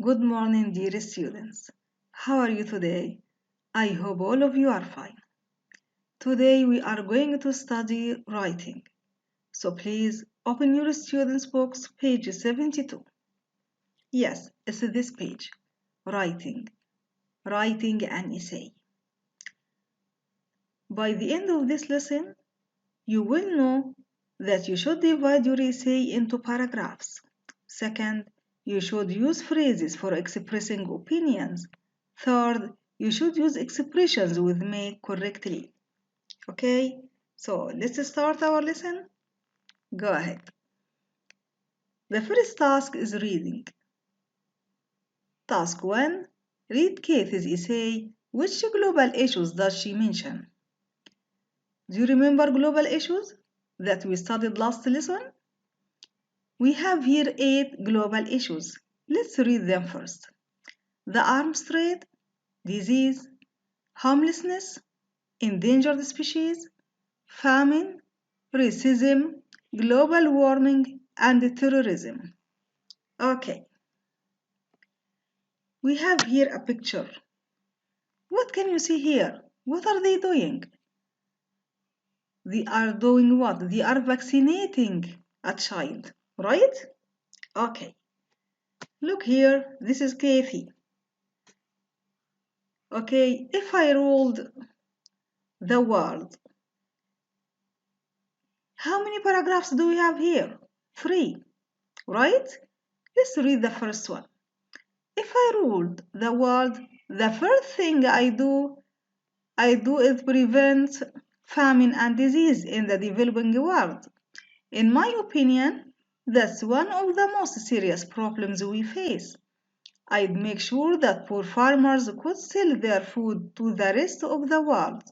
Good morning, dear students. How are you today? I hope all of you are fine. Today we are going to study writing. So please open your students' books, page 72. Yes, it's this page. Writing. Writing an essay. By the end of this lesson, you will know that you should divide your essay into paragraphs. Second, you should use phrases for expressing opinions. Third, you should use expressions with make correctly. Okay, so let's start our lesson. Go ahead. The first task is reading. Task 1. Read Kathy's essay. Which global issues does she mention? Do you remember global issues that we studied last lesson? We have here 8 global issues. Let's read them first. The arms trade, disease, homelessness, endangered species, famine, racism, global warming, and terrorism. Okay, we have here a picture. What can you see here? What are they doing? They are doing what? They are vaccinating a child, right? Okay, look here, this is Kathy. Okay, if I ruled the world, how many paragraphs do we have here? 3, right? Let's read the first one. If I ruled the world, the first thing I do is prevent famine and disease in the developing world. In my opinion, that's one of the most serious problems we face. I'd make sure that poor farmers could sell their food to the rest of the world.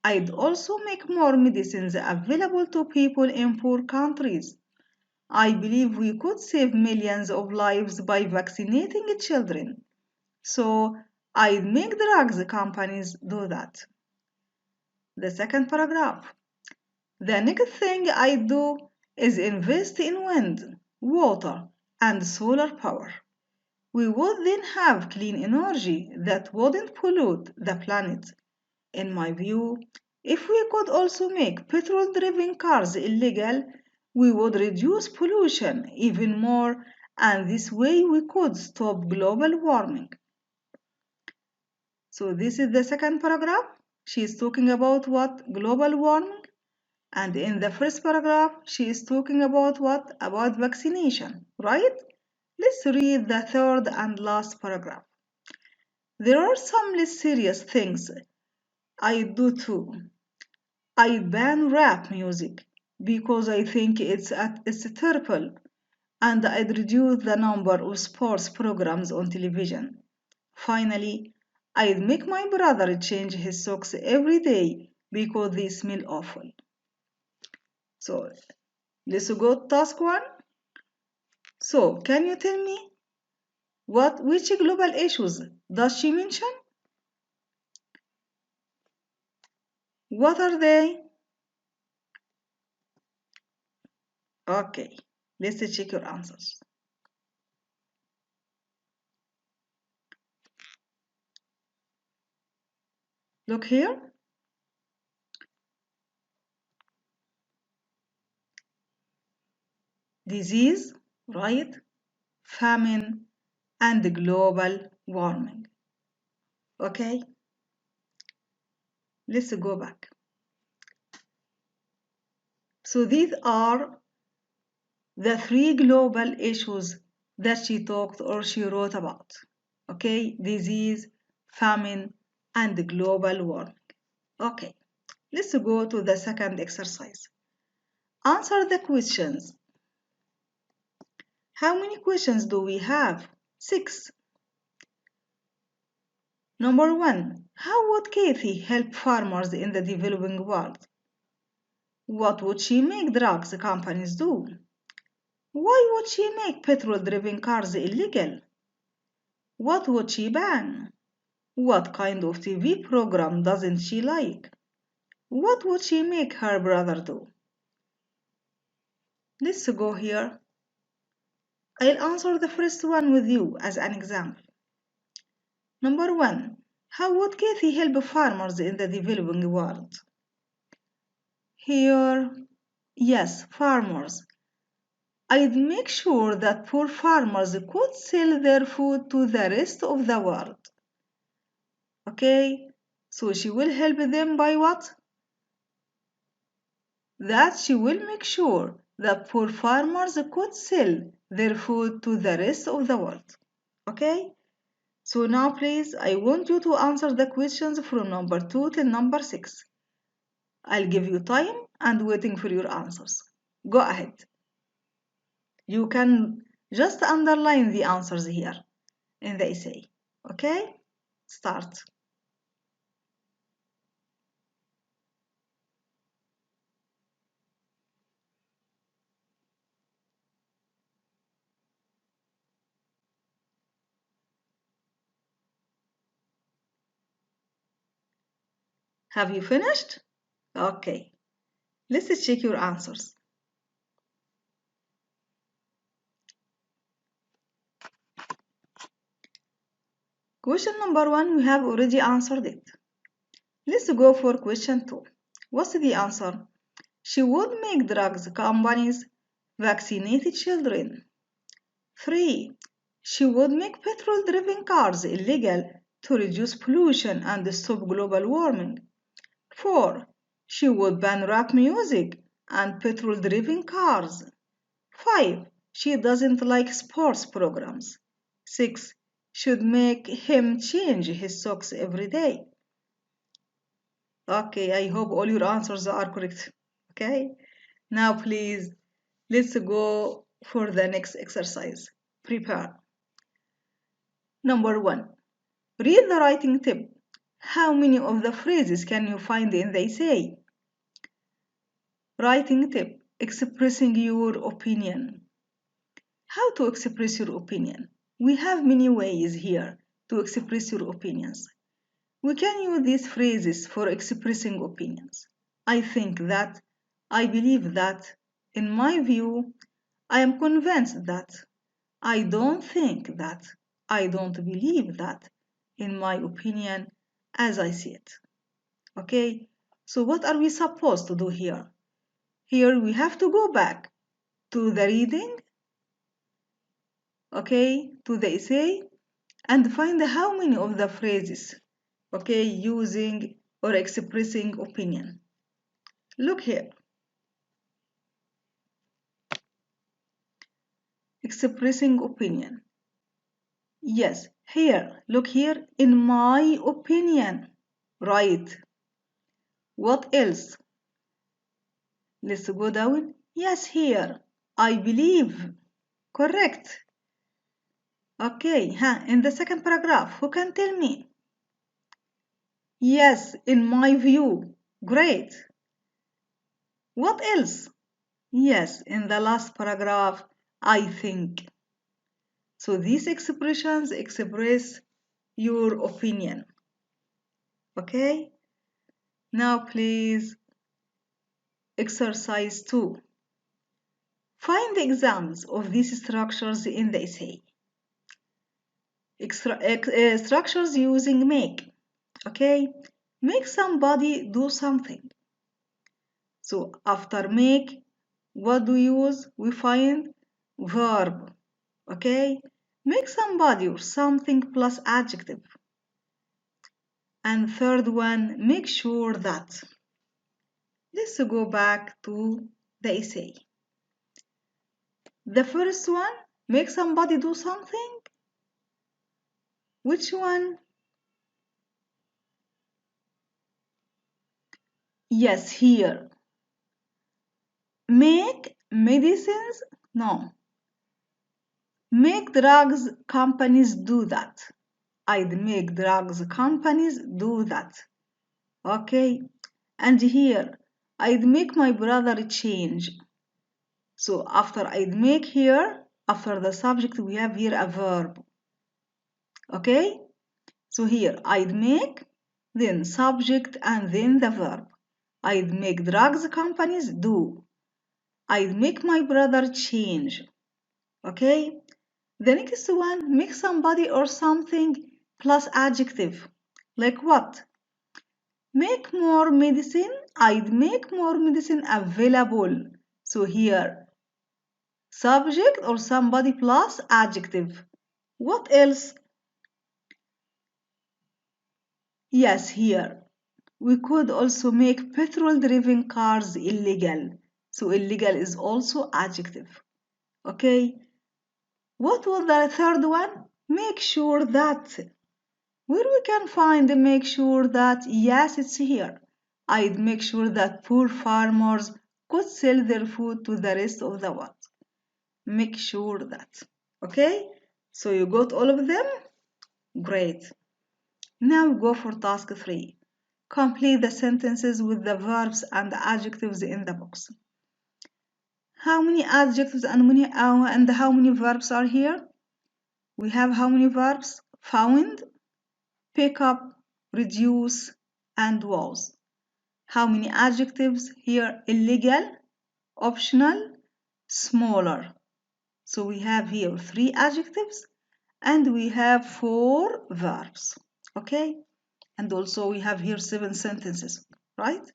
I'd also make more medicines available to people in poor countries. I believe we could save millions of lives by vaccinating children. So I'd make drugs companies do that. The second paragraph. The next thing I do is invest in wind, water, and solar power. We would then have clean energy that wouldn't pollute the planet. In my view, if we could also make petrol-driven cars illegal, we would reduce pollution even more, and this way we could stop global warming. So this is the second paragraph. She is talking about what? Global warming. And in the first paragraph, she is talking about what? About vaccination, right? Let's read the third and last paragraph. There are some less serious things I do too. I ban rap music because I think it's terrible, and I'd reduce the number of sports programs on television. Finally, I'd make my brother change his socks every day because they smell awful. So let's go to task 1. So can you tell me which global issues does she mention? What are they? Okay, let's check your answers. Look here. Disease, right? Famine and global warming. Okay, let's go back. So these are the 3 global issues that she talked or she wrote about. Okay, disease, famine, and global warming. Okay, let's go to the second exercise. Answer the questions. How many questions do we have? 6. Number 1. How would Kathy help farmers in the developing world? What would she make drugs companies do? Why would she make petrol-driven cars illegal? What would she ban? What kind of TV program doesn't she like? What would she make her brother do? Let's go here I'll answer the first one with you as an example. Number one, how would Kathy help farmers in the developing world? Here, yes, farmers. I'd make sure that poor farmers could sell their food to the rest of the world. Okay, so she will help them by what? That she will make sure that poor farmers could sell their food to the rest of the world. Okay, so now please, I want you to answer the questions from number 2 till number 6. I'll give you time and waiting for your answers. Go ahead. You can just underline the answers here in the essay. Okay? Start. Have you finished? Okay. Let's check your answers. Question number 1, we have already answered it. Let's go for question 2. What's the answer? She would make drugs companies vaccinate children. 3. She would make petrol-driven cars illegal to reduce pollution and stop global warming. 4. She would ban rap music and petrol-driven cars. 5. She doesn't like sports programs. 6. Should make him change his socks every day. Okay, I hope all your answers are correct. Okay, now please let's go for the next exercise. Prepare. Number 1. Read the writing tip. How many of the phrases can you find in the essay? Writing tip. Expressing your opinion. How to express your opinion? We have many ways here to express your opinions. We can use these phrases for expressing opinions. I think that, I believe that, in my view, I am convinced that, I don't think that, I don't believe that, in my opinion, as I see it. Okay, so what are we supposed to do here? Here we have to go back to the reading, okay, to the essay, and find how many of the phrases, okay, using or expressing opinion. Look here. Expressing opinion. Yes, here, look here, in my opinion. Right. What else? Let's go down. Yes, here, I believe. Correct. Okay, in the second paragraph, who can tell me? Yes, in my view. Great. What else? Yes, in the last paragraph, I think. So these expressions express your opinion. Okay? Now please, exercise 2. Find the examples of these structures in the essay. Structures using make. Okay? Make somebody do something. So after make, what do we use? We find verb. Okay? Make somebody or something plus adjective. And third one, make sure that. Let's go back to the essay. The first one, make somebody do something. Which one? Yes, here. Make medicines? No. Make drugs companies do that. I'd make drugs companies do that. Okay. And here, I'd make my brother change. So after I'd make here, after the subject, we have here a verb. Okay. So here, I'd make, then subject, and then the verb. I'd make drugs companies do. I'd make my brother change. Okay? The next one, make somebody or something plus adjective. Like what? Make more medicine. I'd make more medicine available. So here, subject or somebody plus adjective. What else? Yes, here. We could also make petrol-driven cars illegal. So illegal is also adjective. Okay. What was the third one? Make sure that. Where we can find make sure that? Yes, it's here. I'd make sure that poor farmers could sell their food to the rest of the world. Make sure that. Okay? So you got all of them? Great. Now go for task 3. Complete the sentences with the verbs and adjectives in the box. How many adjectives and how many verbs are here? We have how many verbs? Found, pick up, reduce, and was. How many adjectives here? Illegal, optional, smaller. So we have here 3 adjectives and we have 4 verbs. Okay? And also we have here 7 sentences, right?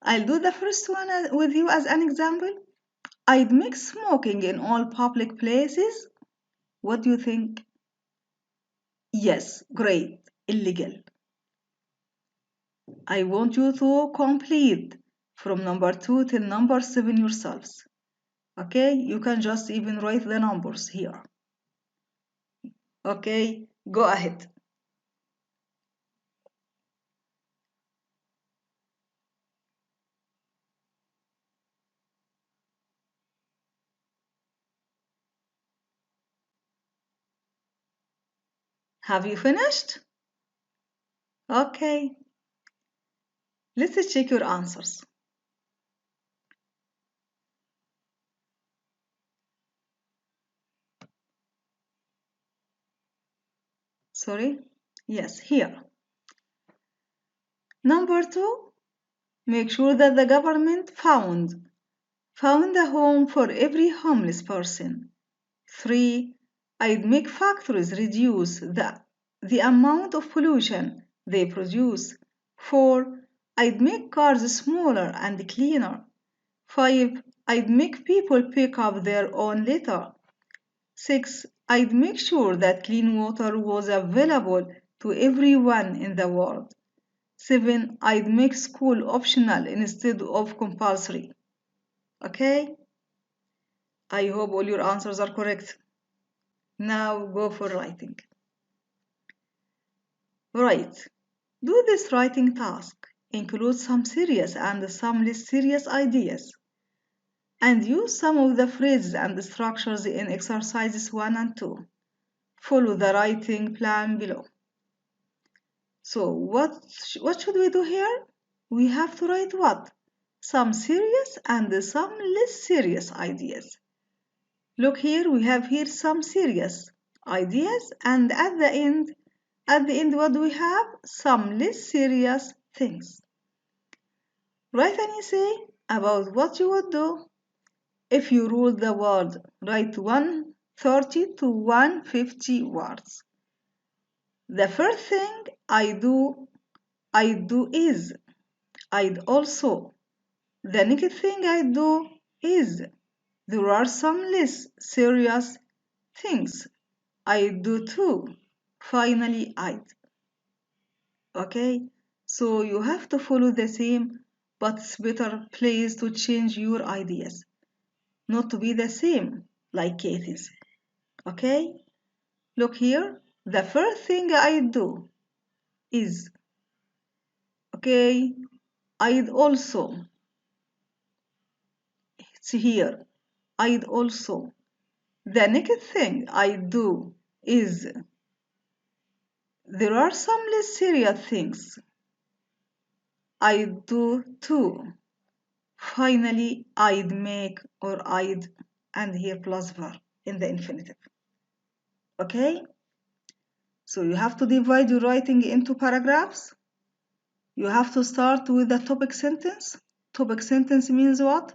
I'll do the first one with you as an example. I'd make smoking in all public places. What do you think? Yes, great, illegal. I want you to complete from number 2 till number 7 yourselves. Okay, you can just even write the numbers here. Okay, go ahead. Have you finished? Okay, let's check your answers. Sorry? Yes, here. Number 2, make sure that the government found a home for every homeless person. 3. I'd make factories reduce the amount of pollution they produce. 4. I'd make cars smaller and cleaner. 5. I'd make people pick up their own litter. 6. I'd make sure that clean water was available to everyone in the world. 7. I'd make school optional instead of compulsory. Okay? I hope all your answers are correct. Now go for writing. Write. Do this writing task. Include some serious and some less serious ideas. And use some of the phrases and structures in exercises 1 and 2. Follow the writing plan below. So what should we do here? We have to write what? Some serious and some less serious ideas. Look here, we have here some serious ideas, and at the end, what do we have? Some less serious things. Write an essay about what you would do if you ruled the world. Write 130 to 150 words. The first thing I do is. I'd also. The next thing I do is. There are some less serious things I do too. Finally, I'd. Okay, so you have to follow the same, but it's better place to change your ideas, not to be the same like Katie's. Okay, look here. The first thing I do is, okay, I'd also. It's here. I'd also. The next thing I do is, there are some less serious things I do too. Finally, I'd make or I'd, and here plus verb in the infinitive. Okay? So you have to divide your writing into paragraphs. You have to start with the topic sentence. Topic sentence means what?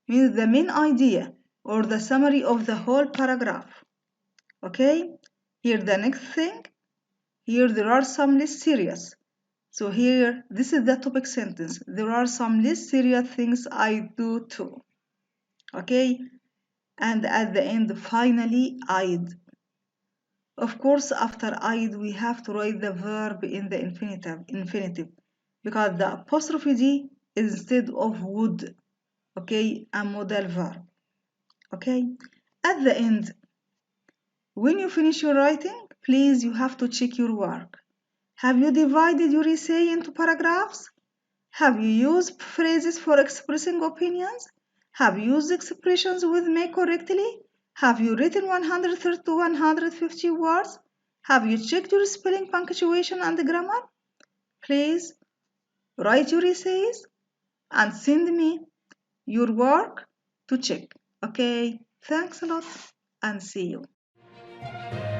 Means the main idea. or the summary of the whole paragraph. Okay? Here the next thing. Here there are some less serious. So here, this is the topic sentence. There are some less serious things I do too. Okay? And at the end, finally, I'd. Of course, after I'd, we have to write the verb in the infinitive, because the apostrophe D is instead of would. Okay? A modal verb. Okay? At the end, when you finish your writing, please, you have to check your work. Have you divided your essay into paragraphs? Have you used phrases for expressing opinions? Have you used expressions with me correctly? Have you written 130 to 150 words? Have you checked your spelling, punctuation, and grammar? Please write your essays and send me your work to check. Okay, thanks a lot and see you.